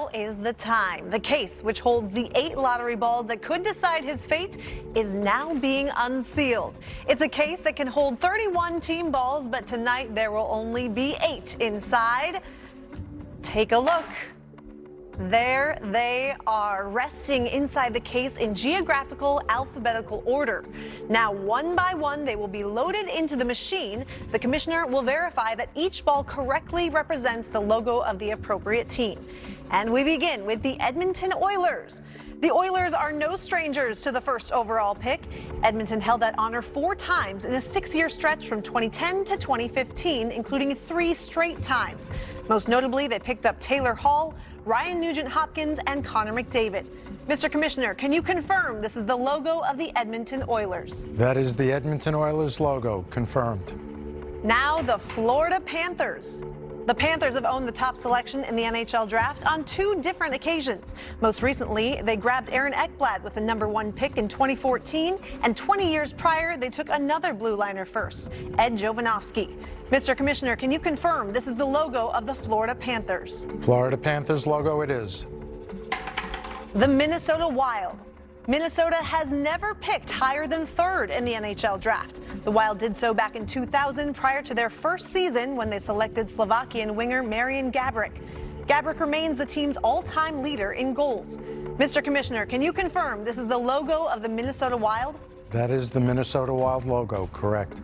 Now is the time. The case, which holds the 8 lottery balls that could decide his fate, is now being unsealed. It's a case that can hold 31 team balls, but tonight there will only be 8 inside. Take a look. There they are, resting inside the case in geographical alphabetical order. Now, one by one, they will be loaded into the machine. The commissioner will verify that each ball correctly represents the logo of the appropriate team. And we begin with the Edmonton Oilers. The Oilers are no strangers to the first overall pick. Edmonton held that honor 4 times in a 6-year stretch from 2010 to 2015, including 3 straight times. Most notably, they picked up Taylor Hall, Ryan Nugent-Hopkins, and Connor McDavid. Mr. Commissioner, can you confirm this is the logo of the Edmonton Oilers? That is the Edmonton Oilers logo, confirmed. Now the Florida Panthers. The Panthers have owned the top selection in the NHL draft on 2 different occasions. Most recently, they grabbed Aaron Ekblad with the #1 pick in 2014, and 20 years prior, they took another blue liner first, Ed Jovanovski. Mr. Commissioner, can you confirm this is the logo of the Florida Panthers? Florida Panthers logo it is. The Minnesota Wild. Minnesota has never picked higher than 3rd in the NHL draft. The Wild did so back in 2000 prior to their first season when they selected Slovakian winger Marian Gaborik. Gaborik remains the team's all-time leader in goals. Mr. Commissioner, can you confirm this is the logo of the Minnesota Wild? That is the Minnesota Wild logo, correct.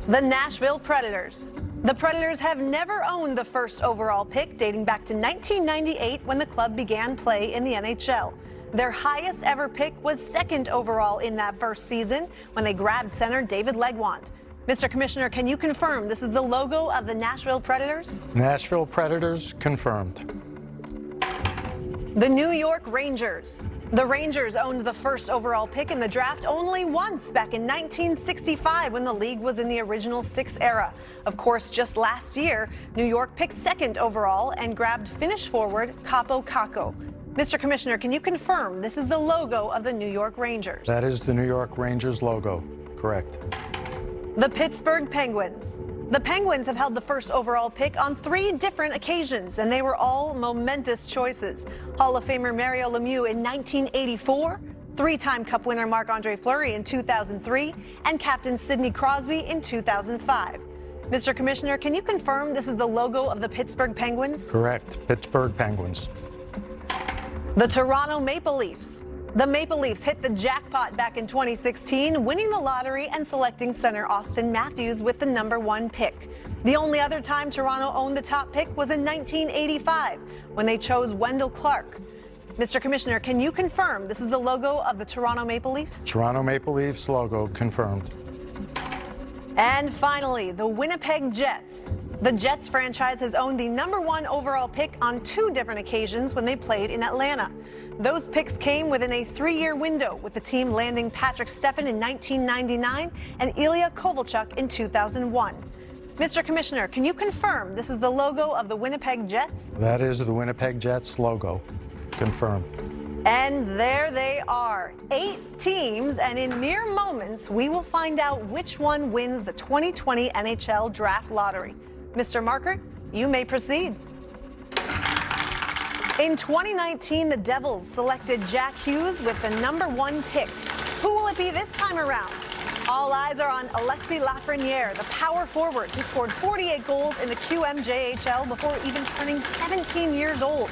The Nashville Predators. The Predators have never owned the first overall pick, dating back to 1998 when the club began play in the NHL. Their highest ever pick was 2nd overall in that first season when they grabbed center David Legwand. Mr. Commissioner, can you confirm this is the logo of the Nashville Predators? Nashville Predators, confirmed. The New York Rangers. The Rangers owned the first overall pick in the draft only once back in 1965 when the league was in the original 6 era. Of course, just last year, New York picked 2nd overall and grabbed Finnish forward Kaapo Kakko. Mr. Commissioner, can you confirm this is the logo of the New York Rangers? That is the New York Rangers logo, correct. The Pittsburgh Penguins. The Penguins have held the first overall pick on 3 different occasions, and they were all momentous choices. Hall of Famer Mario Lemieux in 1984, 3-time Cup winner Marc-Andre Fleury in 2003, and Captain Sidney Crosby in 2005. Mr. Commissioner, can you confirm this is the logo of the Pittsburgh Penguins? Correct, Pittsburgh Penguins. The Toronto Maple Leafs. The Maple Leafs hit the jackpot back in 2016, winning the lottery and selecting center Austin Matthews with the #1 pick. The only other time Toronto owned the top pick was in 1985, when they chose Wendell Clark. Mr. Commissioner, can you confirm this is the logo of the Toronto Maple Leafs? Toronto Maple Leafs logo, confirmed. And finally, the Winnipeg Jets. The Jets franchise has owned the #1 overall pick on 2 different occasions when they played in Atlanta. Those picks came within a 3-year window, with the team landing Patrick Stefan in 1999 and Ilya Kovalchuk in 2001. Mr. Commissioner, can you confirm this is the logo of the Winnipeg Jets? That is the Winnipeg Jets logo, confirmed. And there they are, 8 teams, and in mere moments, we will find out which one wins the 2020 NHL Draft Lottery. Mr. Markert, you may proceed. In 2019, the Devils selected Jack Hughes with the #1 pick. Who will it be this time around? All eyes are on Alexis Lafreniere, the power forward who scored 48 goals in the QMJHL before even turning 17 years old.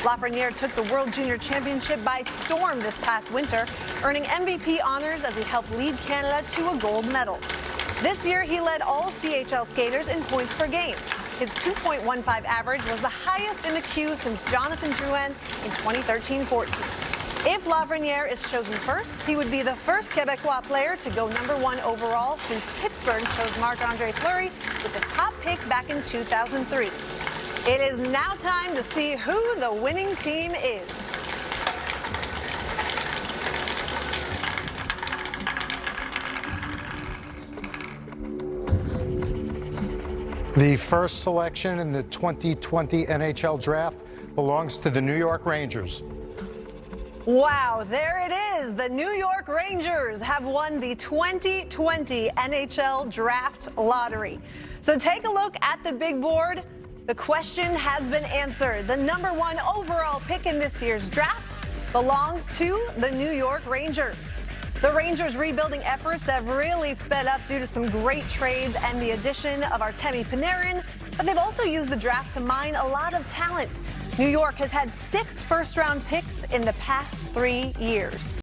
Lafreniere took the World Junior Championship by storm this past winter, earning MVP honors as he helped lead Canada to a gold medal. This year, he led all CHL skaters in points per game. His 2.15 average was the highest in the Q since Jonathan Drouin in 2013-14. If Lafreniere is chosen first, he would be the first Quebecois player to go #1 overall since Pittsburgh chose Marc-Andre Fleury with the top pick back in 2003. It is now time to see who the winning team is. The first selection in the 2020 NHL Draft belongs to the New York Rangers. Wow, there it is. The New York Rangers have won the 2020 NHL Draft Lottery. So take a look at the big board. The question has been answered. The #1 overall pick in this year's draft belongs to the New York Rangers. The Rangers' rebuilding efforts have really sped up due to some great trades and the addition of Artemi Panarin, but they've also used the draft to mine a lot of talent. New York has had 6 first-round picks in the past 3 years.